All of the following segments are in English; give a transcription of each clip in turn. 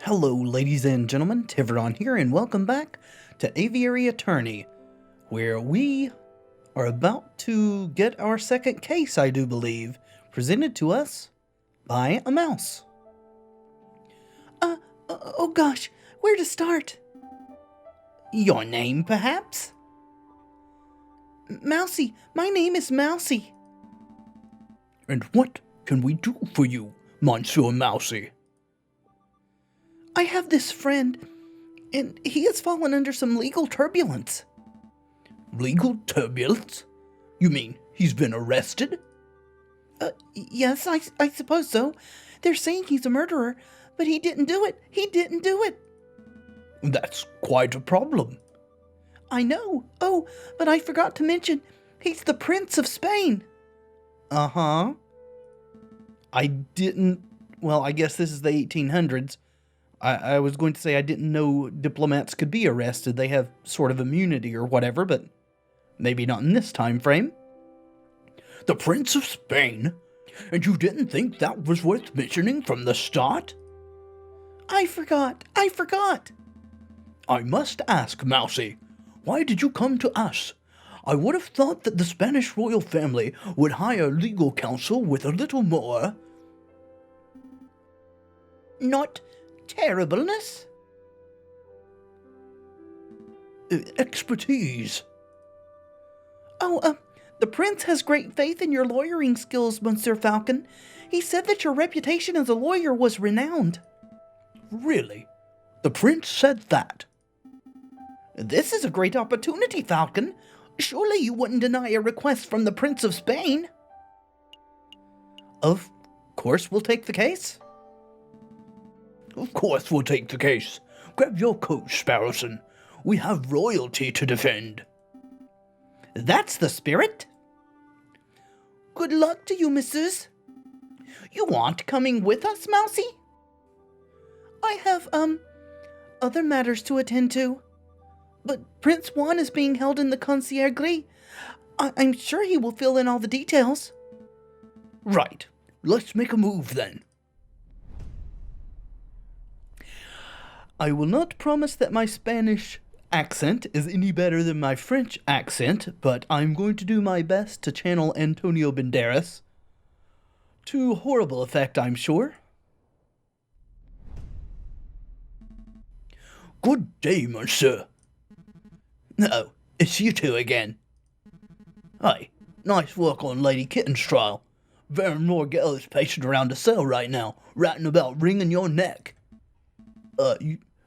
Hello, ladies and gentlemen, Tevaron here, and welcome back to Aviary Attorney, where we are about to get our second case, I do believe, presented to us by a mouse. Oh gosh, where to start? Your name, perhaps? Mousy, my name is Mousy. And what can we do for you, Monsieur Mousy? I have this friend, and he has fallen under some legal turbulence. Legal turbulence? You mean he's been arrested? Yes, I suppose so. They're saying he's a murderer, but he didn't do it. He didn't do it. That's quite a problem. I know. Oh, but I forgot to mention, he's the Prince of Spain. Uh-huh. I guess this is the 1800s. I was going to say I didn't know diplomats could be arrested. They have sort of immunity or whatever, but maybe not in this time frame. The Prince of Spain? And you didn't think that was worth mentioning from the start? I forgot. I must ask, Mousy, why did you come to us? I would have thought that the Spanish royal family would hire legal counsel with a little more... Not terribleness? Expertise. The prince has great faith in your lawyering skills, Monsieur Falcon. He said that your reputation as a lawyer was renowned. Really? The prince said that? This is a great opportunity, Falcon. Surely you wouldn't deny a request from the Prince of Spain. Of course we'll take the case. Of course we'll take the case. Grab your coat, Sparrowson. We have royalty to defend. That's the spirit. Good luck to you, missus. You aren't coming with us, Mousy? I have, other matters to attend to. But Prince Juan is being held in the conciergerie. I'm sure he will fill in all the details. Right. Let's make a move, then. I will not promise that my Spanish accent is any better than my French accent, but I'm going to do my best to channel Antonio Banderas. To horrible effect, I'm sure. Good day, monsieur. Oh, it's you two again. Hey, nice work on Lady Kitten's trial. Baron Morgell is pacing around the cell right now, writing about wringing your neck.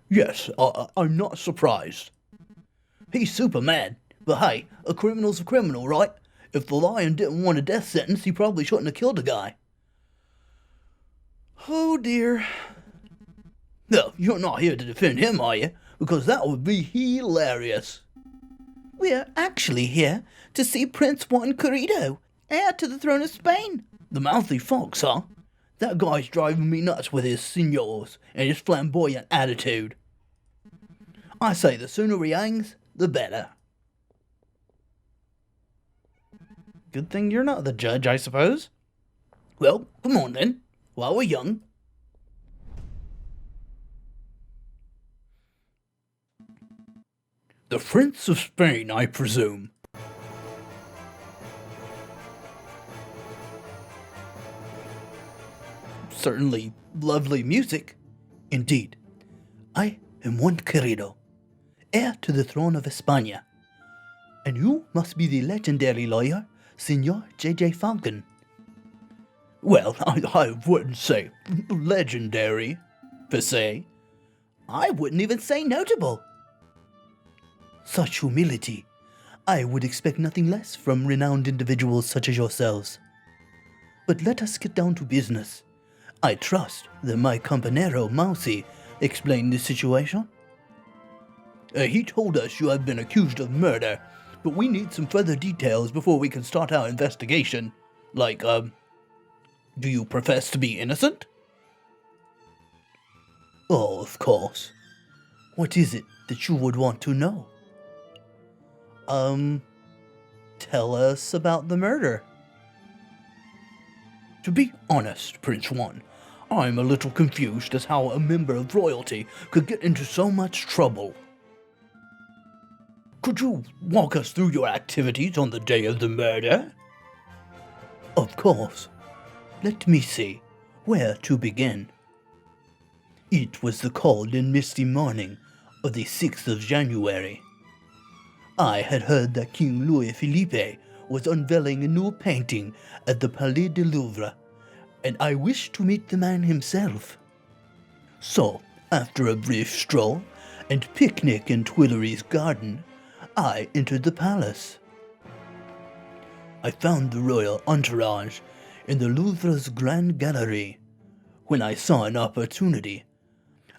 Yes, I'm not surprised. He's super mad, but hey, a criminal's a criminal, right? If the lion didn't want a death sentence, he probably shouldn't have killed the guy. Oh dear. No, you're not here to defend him, are you? Because that would be hilarious. We're actually here to see Prince Juan Querido, heir to the throne of Spain. The mouthy fox, huh? That guy's driving me nuts with his signors and his flamboyant attitude. I say the sooner he hangs, the better. Good thing you're not the judge, I suppose. Well, come on then, while we're young. The Prince of Spain, I presume. Certainly lovely music. Indeed. I am Juan Querido, heir to the throne of España. And you must be the legendary lawyer, Senor J.J. Falcon. Well, I wouldn't say legendary, per se. I wouldn't even say notable. Such humility. I would expect nothing less from renowned individuals such as yourselves. But let us get down to business. I trust that my compañero Mousy explained the situation. He told us you have been accused of murder, but we need some further details before we can start our investigation. Like, do you profess to be innocent? Oh, of course. What is it that you would want to know? Tell us about the murder. To be honest, Prince Juan, I'm a little confused as how a member of royalty could get into so much trouble. Could you walk us through your activities on the day of the murder? Of course. Let me see where to begin. It was the cold and misty morning of the 6th of January. I had heard that King Louis Philippe was unveiling a new painting at the Palais de Louvre, and I wished to meet the man himself. So, after a brief stroll and picnic in Tuileries garden, I entered the palace. I found the royal entourage in the Louvre's Grand Gallery. When I saw an opportunity,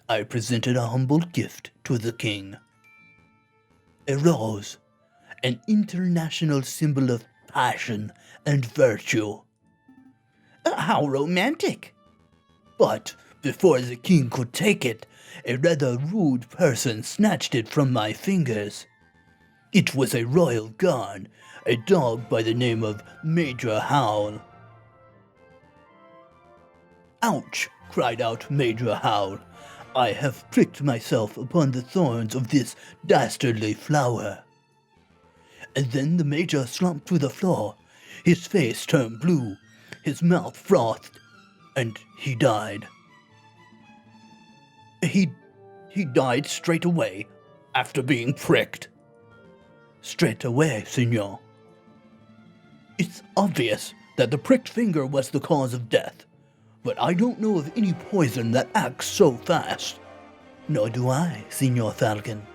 I presented a humble gift to the king. A rose, an international symbol of passion and virtue. How romantic! But before the king could take it, a rather rude person snatched it from my fingers. It was a royal guard, a dog by the name of Major Howl. Ouch! Cried out Major Howl. I have pricked myself upon the thorns of this dastardly flower. And then the Major slumped to the floor. His face turned blue, his mouth frothed, and he died. He died straight away, after being pricked. Straight away, senor. It's obvious that the pricked finger was the cause of death, but I don't know of any poison that acts so fast. Nor do I, Senor Falcon.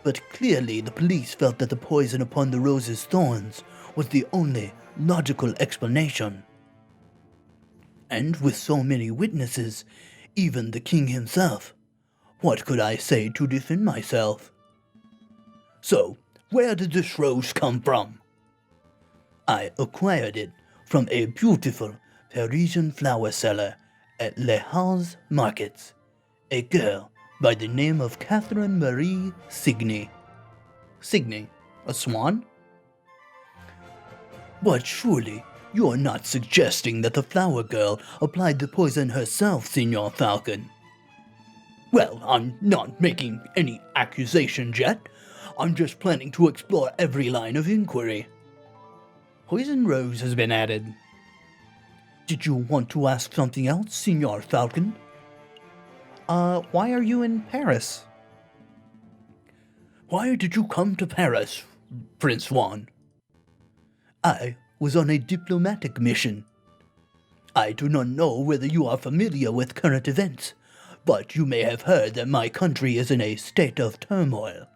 But clearly the police felt that the poison upon the rose's thorns was the only logical explanation. And with so many witnesses, even the king himself, what could I say to defend myself? So, where did this rose come from? I acquired it from a beautiful Parisian flower seller at Les Halles Markets, a girl by the name of Catherine Marie Signy. Signy? A swan? But surely you're not suggesting that the flower girl applied the poison herself, Senor Falcon? Well, I'm not making any accusations yet. I'm just planning to explore every line of inquiry. Poison rose has been added. Did you want to ask something else, Senor Falcon? Why are you in Paris? Why did you come to Paris, Prince Juan? I was on a diplomatic mission. I do not know whether you are familiar with current events, but you may have heard that my country is in a state of turmoil.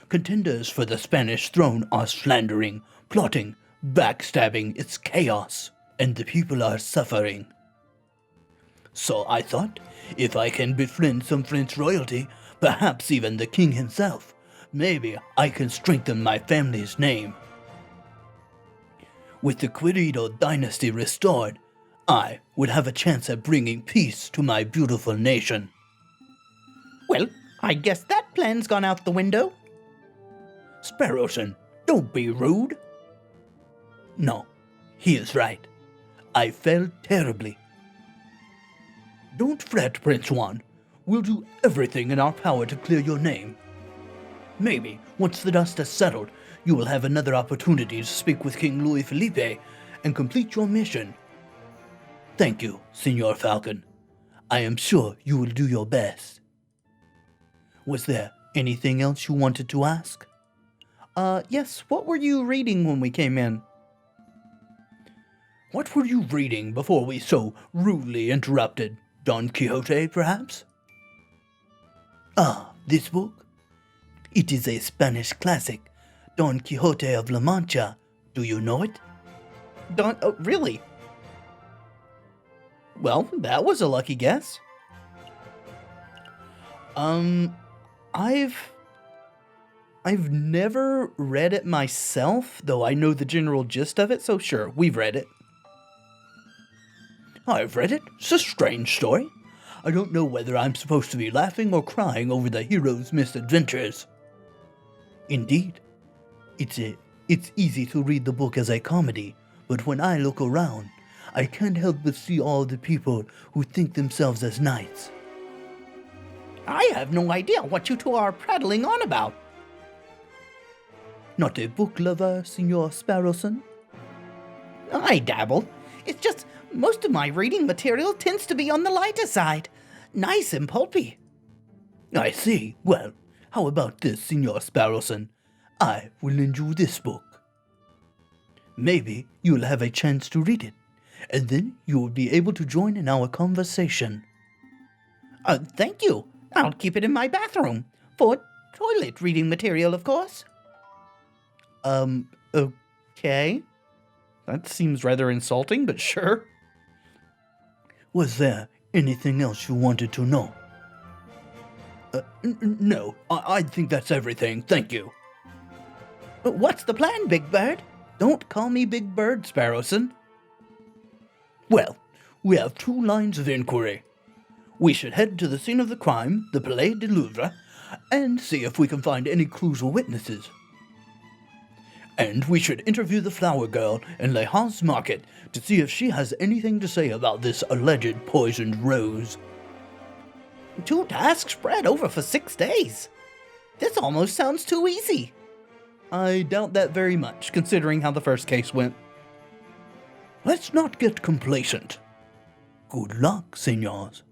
Contenders for the Spanish throne are slandering, plotting, backstabbing. It's chaos, and the people are suffering. So I thought, if I can befriend some French royalty, perhaps even the king himself, maybe I can strengthen my family's name. With the Querido dynasty restored, I would have a chance at bringing peace to my beautiful nation. Well, I guess that plan's gone out the window. Sparrowson, don't be rude. No, he is right. I failed terribly. Don't fret, Prince Juan. We'll do everything in our power to clear your name. Maybe, once the dust has settled, you will have another opportunity to speak with King Louis Philippe and complete your mission. Thank you, Senor Falcon. I am sure you will do your best. Was there anything else you wanted to ask? Yes, what were you reading when we came in? What were you reading before we so rudely interrupted? Don Quixote, perhaps? Ah, this book? It is a Spanish classic, Don Quixote of La Mancha. Do you know it? Really? Well, that was a lucky guess. I've never read it myself, though I know the general gist of it, so sure, we've read it. I've read it. It's a strange story. I don't know whether I'm supposed to be laughing or crying over the hero's misadventures. Indeed, it's easy to read the book as a comedy, but when I look around, I can't help but see all the people who think themselves as knights. I have no idea what you two are prattling on about. Not a book lover, Signor Sparrowson? I dabble. It's just most of my reading material tends to be on the lighter side. Nice and pulpy. I see. Well, how about this, Signor Sparrowson? I will lend you this book. Maybe you'll have a chance to read it, and then you will be able to join in our conversation. Thank you. I'll keep it in my bathroom. For toilet reading material, of course. Okay. That seems rather insulting, but sure. Was there anything else you wanted to know? No, I think that's everything. Thank you. What's the plan, Big Bird? Don't call me Big Bird, Sparrowson. Well, we have 2 lines of inquiry. We should head to the scene of the crime, the Palais du Louvre, and see if we can find any clues or witnesses. And we should interview the flower girl in Le Haas Market to see if she has anything to say about this alleged poisoned rose. 2 tasks spread over for 6 days. This almost sounds too easy. I doubt that very much, considering how the first case went. Let's not get complacent. Good luck, senors.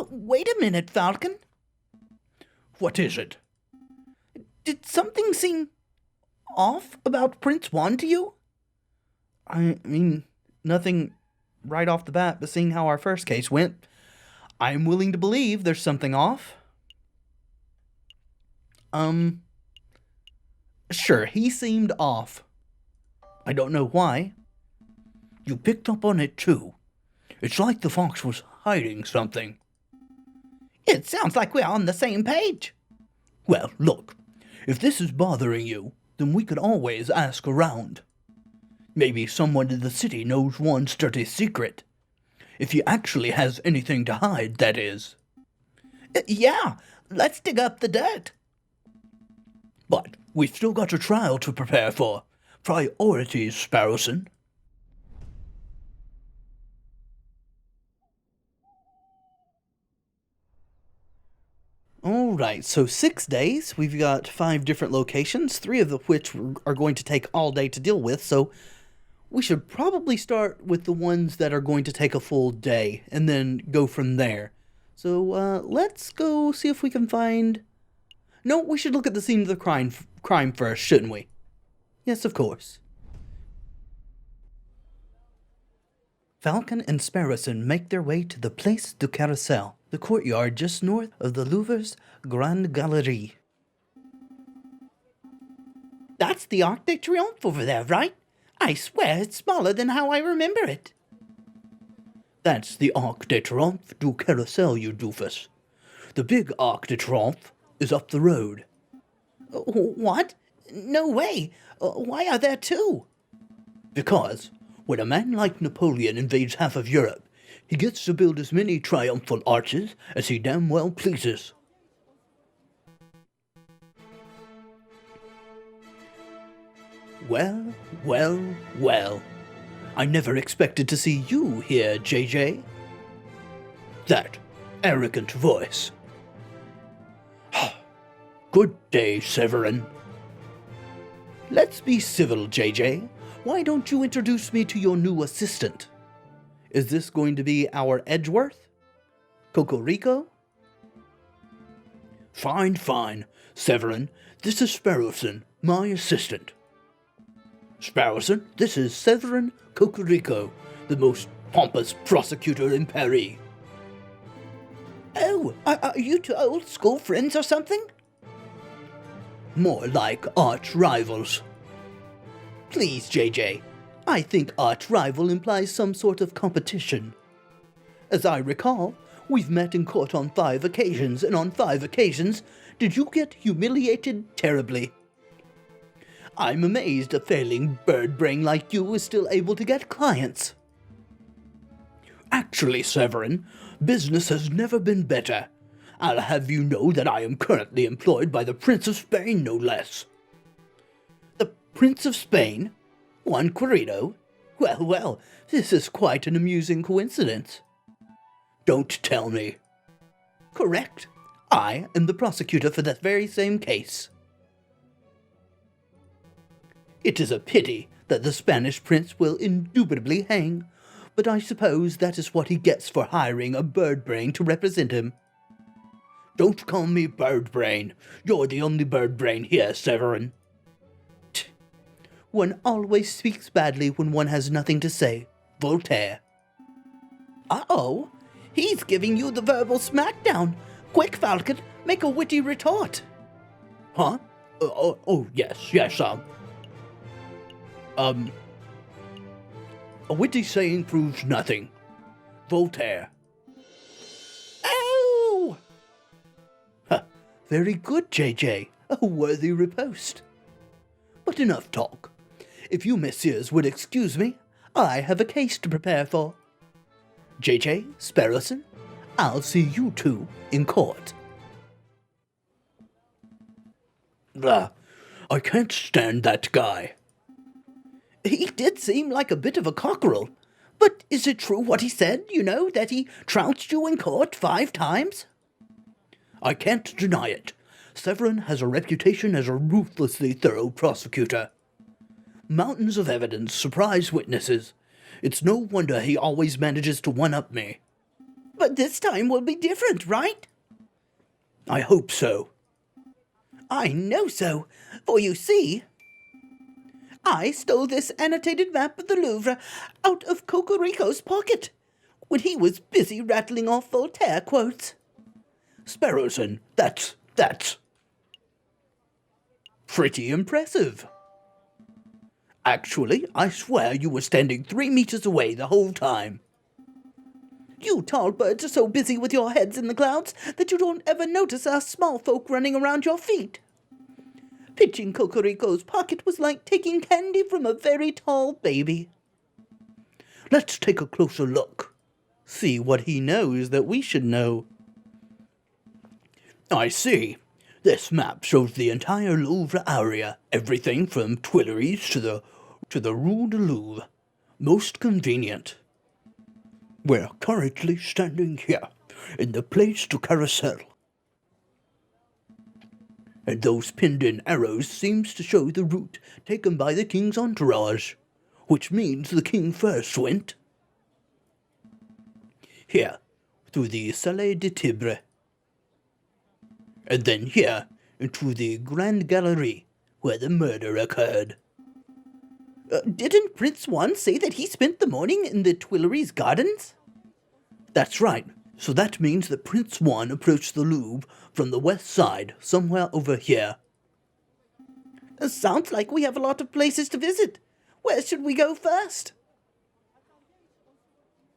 Wait a minute, Falcon. What is it? Did something seem off about Prince Juan to you? I mean, nothing right off the bat, but seeing how our first case went, I'm willing to believe there's something off. Sure, he seemed off. I don't know why. You picked up on it too. It's like the fox was hiding something. It sounds like we're on the same page. Well, look, if this is bothering you, then we could always ask around. Maybe someone in the city knows Juan's dirty secret. If he actually has anything to hide, that is. Yeah, let's dig up the dirt. But we've still got a trial to prepare for. Priorities, Sparrowson. Alright, so 6 days. We've got 5 different locations, 3 of which are going to take all day to deal with, so we should probably start with the ones that are going to take a full day, and then go from there. So, let's go see if we can find... No, we should look at the scene of the crime first, shouldn't we? Yes, of course. Falcon and Sparrowson make their way to the Place du Carrousel, the courtyard just north of the Louvre's Grande Galerie. That's the Arc de Triomphe over there, right? I swear it's smaller than how I remember it. That's the Arc de Triomphe du Carrousel, you doofus. The big Arc de Triomphe is up the road. What? No way. Why are there 2? Because when a man like Napoleon invades half of Europe, he gets to build as many triumphal arches as he damn well pleases. Well, well, well. I never expected to see you here, JJ. That arrogant voice. Good day, Severin. Let's be civil, JJ. Why don't you introduce me to your new assistant? Is this going to be our Edgeworth? Cocorico? Fine, fine. Severin, this is Sparrowson, my assistant. Sparrowson, this is Severin Cocorico, the most pompous prosecutor in Paris. Oh, are you 2 old school friends or something? More like arch rivals. Please, JJ. I think arch rival implies some sort of competition. As I recall, we've met in court on 5 occasions, and on 5 occasions, did you get humiliated terribly? I'm amazed a failing bird brain like you is still able to get clients. Actually, Severin, business has never been better. I'll have you know that I am currently employed by the Prince of Spain, no less. The Prince of Spain? Juan Querido? Well, well, this is quite an amusing coincidence. Don't tell me. Correct. I am the prosecutor for that very same case. It is a pity that the Spanish prince will indubitably hang, but I suppose that is what he gets for hiring a bird brain to represent him. Don't call me bird brain. You're the only bird brain here, Tevaron. One always speaks badly when one has nothing to say. Voltaire. Uh-oh. He's giving you the verbal smackdown. Quick, Falcon, make a witty retort. Huh? Yes, a witty saying proves nothing. Voltaire. Oh! Very good, JJ. A worthy riposte. But enough talk. If you messieurs would excuse me, I have a case to prepare for. JJ, Sparrowson, I'll see you two in court. Blah. I can't stand that guy. He did seem like a bit of a cockerel. But is it true what he said, that he trounced you in court 5 times? I can't deny it. Tevaron has a reputation as a ruthlessly thorough prosecutor. Mountains of evidence, surprise witnesses. It's no wonder he always manages to one-up me. But this time will be different, right? I hope so. I know so, for you see, I stole this annotated map of the Louvre out of Cocorico's pocket when he was busy rattling off Voltaire quotes. Sparrowson, that's pretty impressive. Actually, I swear you were standing 3 meters away the whole time. You tall birds are so busy with your heads in the clouds that you don't ever notice us small folk running around your feet. Pitching Cocorico's pocket was like taking candy from a very tall baby. Let's take a closer look. See what he knows that we should know. I see. This map shows the entire Louvre area, everything from Tuileries to the Rue de Louvre. Most convenient. We're currently standing here, in the Place du Carrousel. And those pinned-in arrows seems to show the route taken by the king's entourage, which means the king first went here, through the Salle de Tibre, and then here, into the Grande Galerie, where the murder occurred. Didn't Prince Juan say that he spent the morning in the Tuileries gardens? That's right. So that means that Prince Juan approached the Louvre from the west side, somewhere over here. Sounds like we have a lot of places to visit. Where should we go first?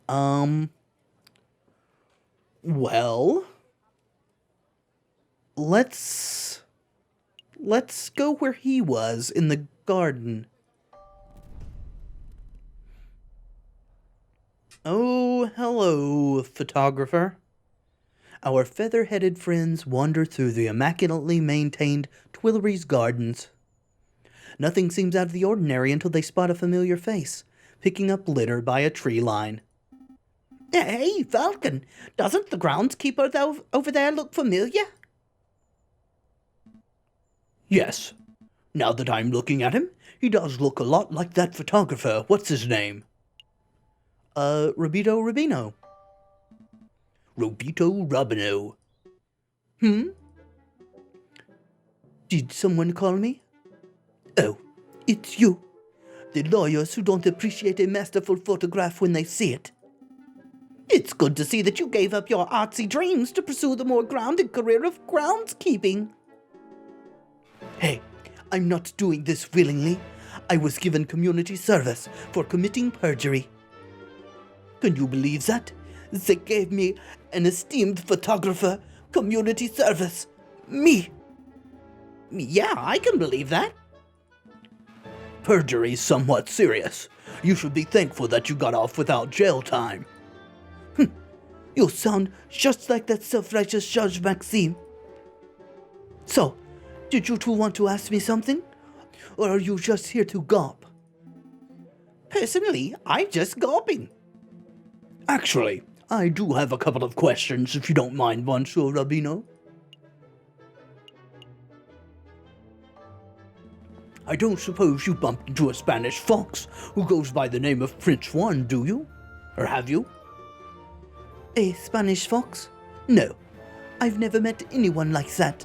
Well, let's go where he was, in the garden. Oh, hello, photographer. Our feather-headed friends wander through the immaculately maintained Tuileries Gardens. Nothing seems out of the ordinary until they spot a familiar face, picking up litter by a tree line. Hey, Falcon, doesn't the groundskeeper over there look familiar? Yes. Now that I'm looking at him, he does look a lot like that photographer. What's his name? Robito Rubino. Robito Robino. Did someone call me? Oh, it's you. The lawyers who don't appreciate a masterful photograph when they see it. It's good to see that you gave up your artsy dreams to pursue the more grounded career of groundskeeping. Hey, I'm not doing this willingly. I was given community service for committing perjury. Can you believe that? They gave me, an esteemed photographer, community service. Me. Yeah, I can believe that. Perjury's somewhat serious. You should be thankful that you got off without jail time. You sound just like that self-righteous Judge Maxime. So, did you two want to ask me something? Or are you just here to gawp? Personally, I'm just gawping. Actually, I do have a couple of questions, if you don't mind, Monsieur Rabino. I don't suppose you bumped into a Spanish fox who goes by the name of Prince Juan, do you? Or have you? A Spanish fox? No, I've never met anyone like that.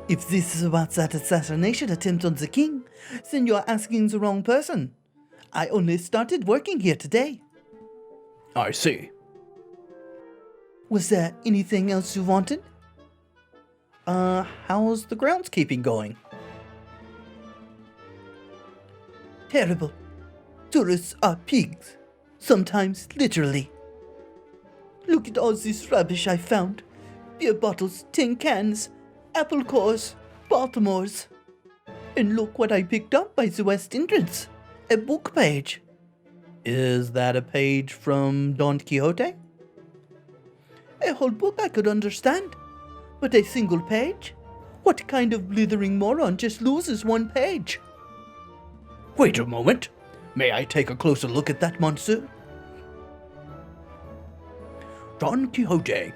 If this is about that assassination attempt on the king, then you're asking the wrong person. I only started working here today. I see. Was there anything else you wanted? How's the groundskeeping going? Terrible. Tourists are pigs. Sometimes literally. Look at all this rubbish I found. Beer bottles, tin cans, apple cores, Baltimores. And look what I picked up by the west entrance. A book page. Is that a page from Don Quixote? A whole book I could understand. But a single page? What kind of blithering moron just loses one page? Wait a moment. May I take a closer look at that, monsieur? Don Quixote.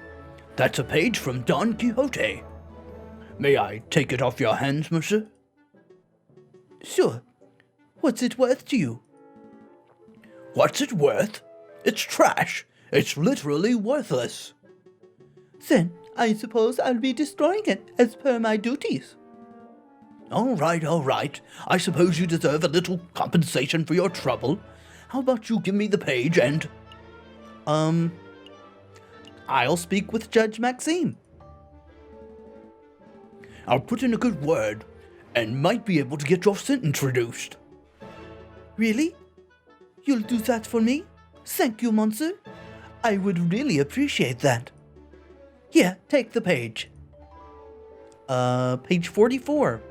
That's a page from Don Quixote. May I take it off your hands, monsieur? Sure. What's it worth to you? What's it worth? It's trash. It's literally worthless. Then I suppose I'll be destroying it as per my duties. All right. I suppose you deserve a little compensation for your trouble. How about you give me the page and... I'll speak with Judge Maxime. I'll put in a good word, and might be able to get your sentence reduced. Really? You'll do that for me? Thank you, monsieur. I would really appreciate that. Here, take the page. Page 44.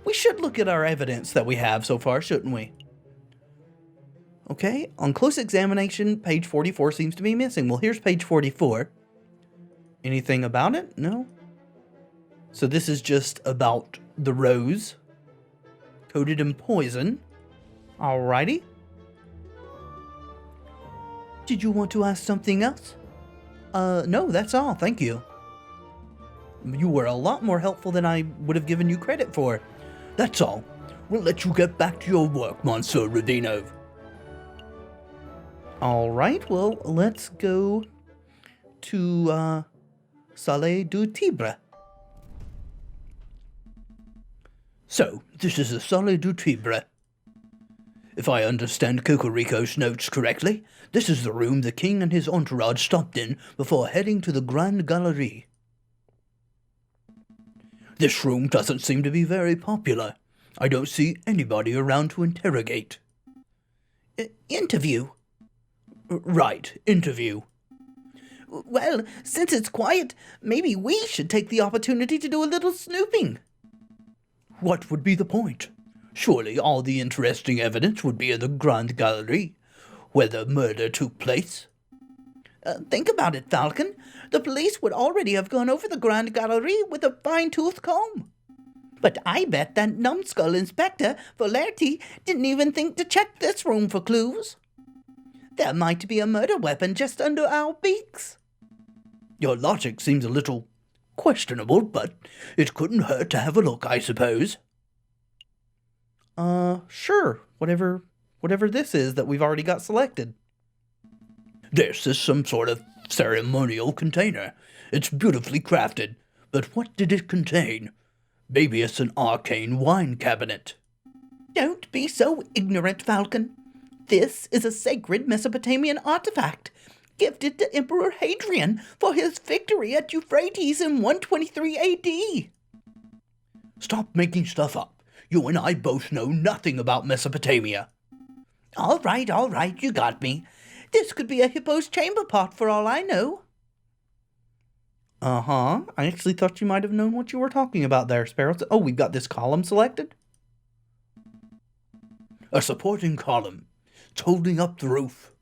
We should look at our evidence that we have so far, shouldn't we? Okay, on close examination, page 44 seems to be missing. Well, here's page 44. Anything about it? No? So this is just about the rose, coated in poison. Alrighty. Did you want to ask something else? No, that's all, thank you. You were a lot more helpful than I would have given you credit for. That's all. We'll let you get back to your work, Monsieur Radino. Alright, well, let's go to, Salle du Tibre. So, this is the Salle du Tibre. If I understand Cocorico's notes correctly, this is the room the king and his entourage stopped in before heading to the Grande Galerie. This room doesn't seem to be very popular. I don't see anybody around to interrogate. Interview? Right, interview. Well, since it's quiet, maybe we should take the opportunity to do a little snooping. What would be the point? Surely all the interesting evidence would be in the Grande Galerie, where the murder took place. Think about it, Falcon. The police would already have gone over the Grande Galerie with a fine-tooth comb. But I bet that numbskull Inspector Volerti didn't even think to check this room for clues. There might be a murder weapon just under our beaks. Your logic seems a little questionable, but it couldn't hurt to have a look, I suppose. Sure. Whatever this is that we've already got selected. This is some sort of ceremonial container. It's beautifully crafted, but what did it contain? Maybe it's an arcane wine cabinet. Don't be so ignorant, Falcon. This is a sacred Mesopotamian artifact, gifted to Emperor Hadrian for his victory at Euphrates in 123 AD. Stop making stuff up. You and I both know nothing about Mesopotamia. All right, you got me. This could be a hippo's chamber pot for all I know. I actually thought you might have known what you were talking about there, Sparrow. Oh, we've got this column selected. A supporting column. It's holding up the roof.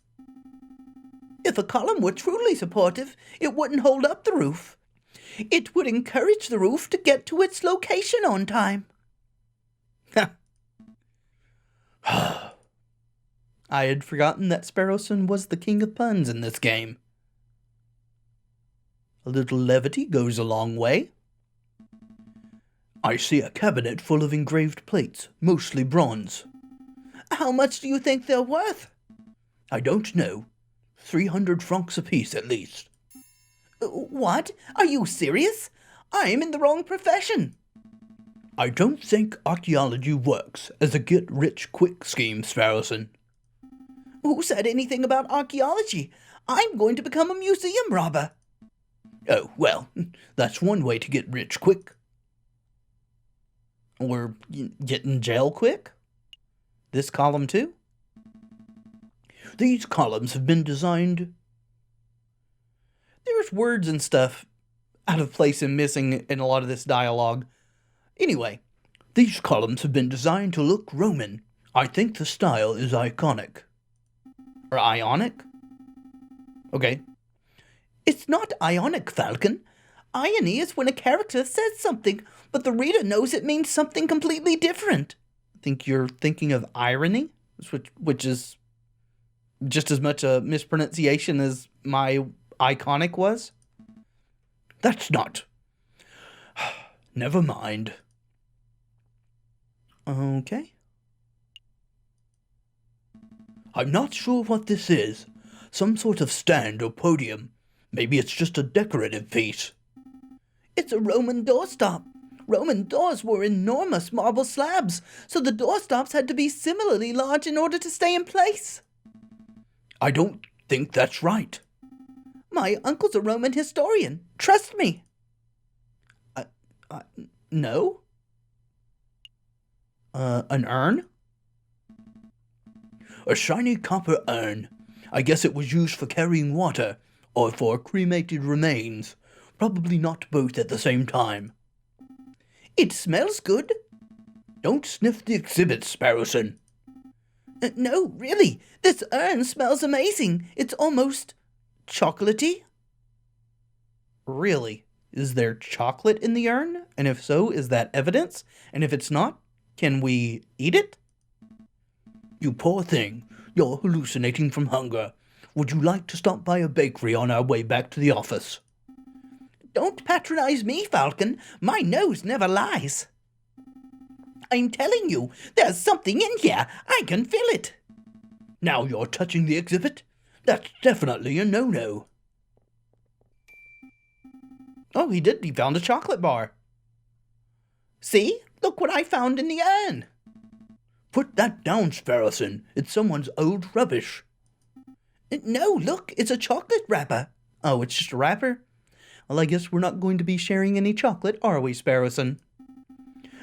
If a column were truly supportive, it wouldn't hold up the roof. It would encourage the roof to get to its location on time. I had forgotten that Sparrowson was the king of puns in this game. A little levity goes a long way. I see a cabinet full of engraved plates, mostly bronze. How much do you think they're worth? I don't know. 300 francs apiece, at least. What? Are you serious? I'm in the wrong profession. I don't think archaeology works as a get-rich-quick scheme, Sparrowson. Who said anything about archaeology? I'm going to become a museum robber. Oh, well, that's one way to get rich quick. Or get in jail quick? This column too? These columns have been designed... There's words and stuff out of place and missing in a lot of this dialogue. Anyway, these columns have been designed to look Roman. I think the style is iconic. Or ionic? Okay. It's not ionic, Falcon. Irony is when a character says something, but the reader knows it means something completely different. I think you're thinking of irony, which is just as much a mispronunciation as my iconic was. That's not. Never mind. Okay. I'm not sure what this is. Some sort of stand or podium. Maybe it's just a decorative piece. It's a Roman doorstop. Roman doors were enormous marble slabs, so the doorstops had to be similarly large in order to stay in place. I don't think that's right. My uncle's a Roman historian. Trust me. No? An urn? A shiny copper urn. I guess it was used for carrying water, or for cremated remains. Probably not both at the same time. It smells good. Don't sniff the exhibit, Sparrowson. No, really. This urn smells amazing. It's almost chocolatey. Really? Is there chocolate in the urn? And if so, is that evidence? And if it's not, can we eat it? You poor thing. You're hallucinating from hunger. Would you like to stop by a bakery on our way back to the office? Don't patronize me, Falcon. My nose never lies. I'm telling you, there's something in here. I can feel it. Now you're touching the exhibit? That's definitely a no-no. Oh, he did. He found a chocolate bar. See? Look what I found in the urn. Put that down, Sparrowson. It's someone's old rubbish. No, look, it's a chocolate wrapper. Oh, it's just a wrapper? Well, I guess we're not going to be sharing any chocolate, are we, Sparrowson?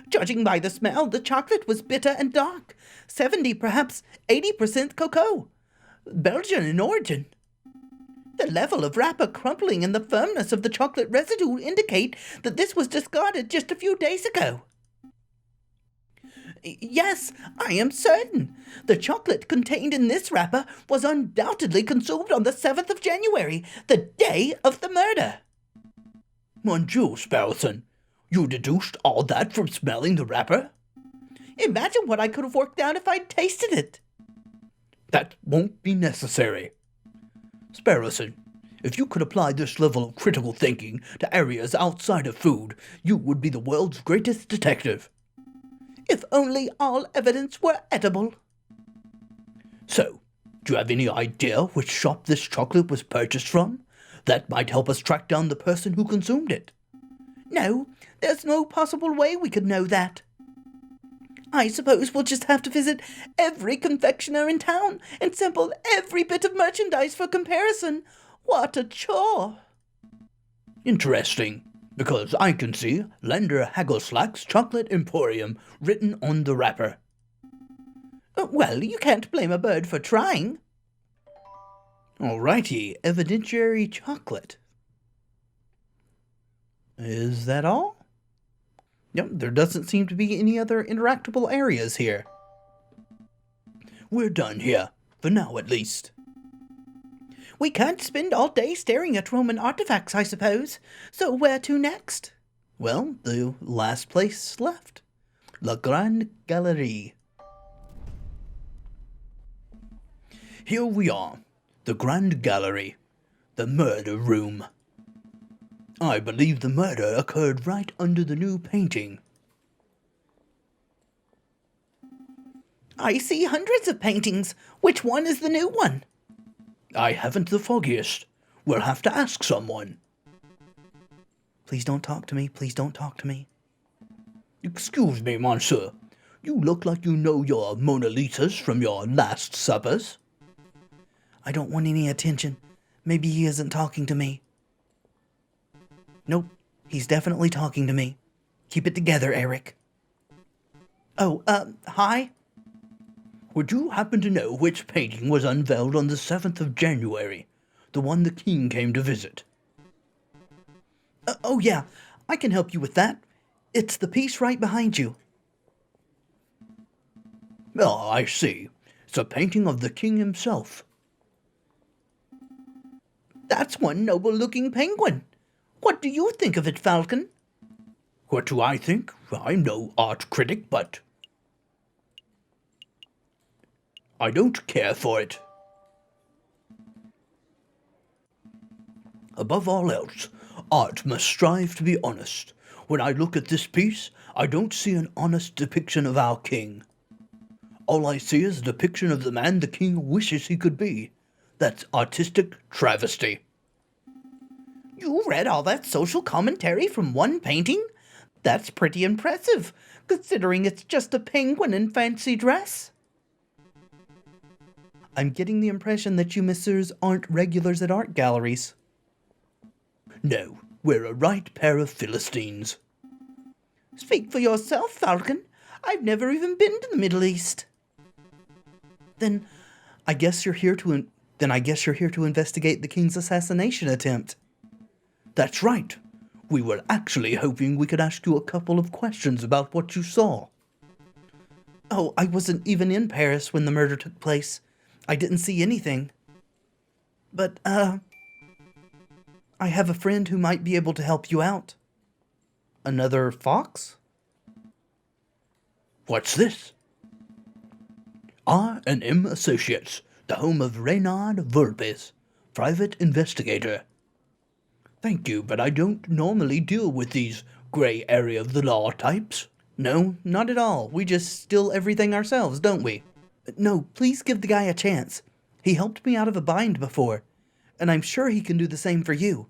Judging by the smell, the chocolate was bitter and dark. 70, perhaps 80% cocoa. Belgian in origin. The level of wrapper crumpling and the firmness of the chocolate residue indicate that this was discarded just a few days ago. Yes, I am certain. The chocolate contained in this wrapper was undoubtedly consumed on the 7th of January, the day of the murder. Mon Dieu, Sparrowson, you deduced all that from smelling the wrapper? Imagine what I could have worked out if I'd tasted it. That won't be necessary. Sparrowson, if you could apply this level of critical thinking to areas outside of food, you would be the world's greatest detective. If only all evidence were edible. So, do you have any idea which shop this chocolate was purchased from? That might help us track down the person who consumed it. No, there's no possible way we could know that. I suppose we'll just have to visit every confectioner in town and sample every bit of merchandise for comparison. What a chore! Interesting, because I can see Lender Hagelslack's Chocolate Emporium written on the wrapper. Well, you can't blame a bird for trying. Alrighty, evidentiary chocolate. Is that all? Yep, there doesn't seem to be any other interactable areas here. We're done here, for now at least. We can't spend all day staring at Roman artifacts, I suppose. So where to next? Well, the last place left. La Grande Galerie. here we are. The Grand Gallery. The murder room. I believe the murder occurred right under the new painting. I see hundreds of paintings. Which one is the new one? I haven't the foggiest. We'll have to ask someone. Please don't talk to me. Please don't talk to me. Excuse me, monsieur. You look like you know your Mona Lisas from your Last Suppers. I don't want any attention. Maybe he isn't talking to me. Nope, he's definitely talking to me. Keep it together, Eric. Oh, hi? Would you happen to know which painting was unveiled on the 7th of January? The one the king came to visit. Oh yeah, I can help you with that. It's the piece right behind you. Oh, I see. It's a painting of the king himself. That's one noble-looking penguin. What do you think of it, Falcon? What do I think? I'm no art critic, but I don't care for it. Above all else, art must strive to be honest. When I look at this piece, I don't see an honest depiction of our king. All I see is a depiction of the man the king wishes he could be. That's artistic travesty. You read all that social commentary from one painting? That's pretty impressive, considering it's just a penguin in fancy dress. I'm getting the impression that you messieurs aren't regulars at art galleries. No, we're a right pair of Philistines. Speak for yourself, Falcon. I've never even been to the Middle East. Then I guess you're here to investigate the king's assassination attempt. That's right. We were actually hoping we could ask you a couple of questions about what you saw. Oh, I wasn't even in Paris when the murder took place. I didn't see anything. But, I have a friend who might be able to help you out. Another fox? What's this? R&M Associates, the home of Reynard Vulpes, private investigator. Thank you, but I don't normally deal with these gray area of the law types. No, not at all. We just steal everything ourselves, don't we? No, please give the guy a chance. He helped me out of a bind before, and I'm sure he can do the same for you.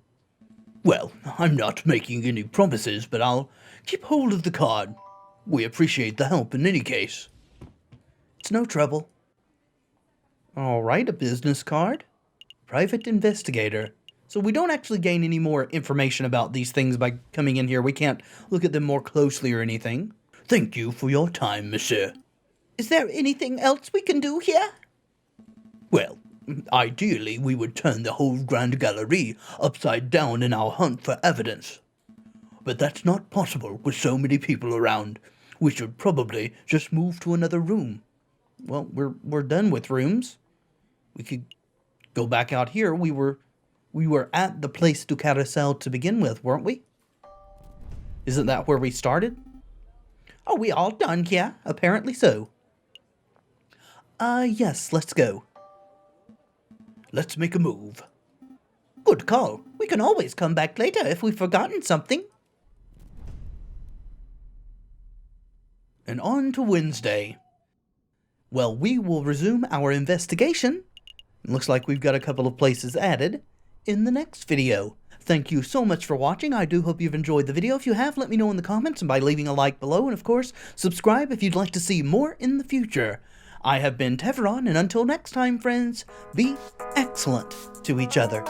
Well, I'm not making any promises, but I'll keep hold of the card. We appreciate the help in any case. It's no trouble. All right, a business card. Private investigator. So we don't actually gain any more information about these things by coming in here. We can't look at them more closely or anything. Thank you for your time, monsieur. Is there anything else we can do here? Well, ideally we would turn the whole Grand Gallery upside down in our hunt for evidence. But that's not possible with so many people around. We should probably just move to another room. Well, we're done with rooms. We could go back out here. We were at the Place du Carousel to begin with, weren't we? Isn't that where we started? Are we all done here? Apparently so. Yes, let's go. Let's make a move. Good call. We can always come back later if we've forgotten something. And on to Wednesday. Well, we will resume our investigation. Looks like we've got a couple of places added in the next video. Thank you so much for watching. I do hope you've enjoyed the video. If you have, let me know in the comments and by leaving a like below. And of course, subscribe if you'd like to see more in the future. I have been Tevaron, and until next time, friends, be excellent to each other.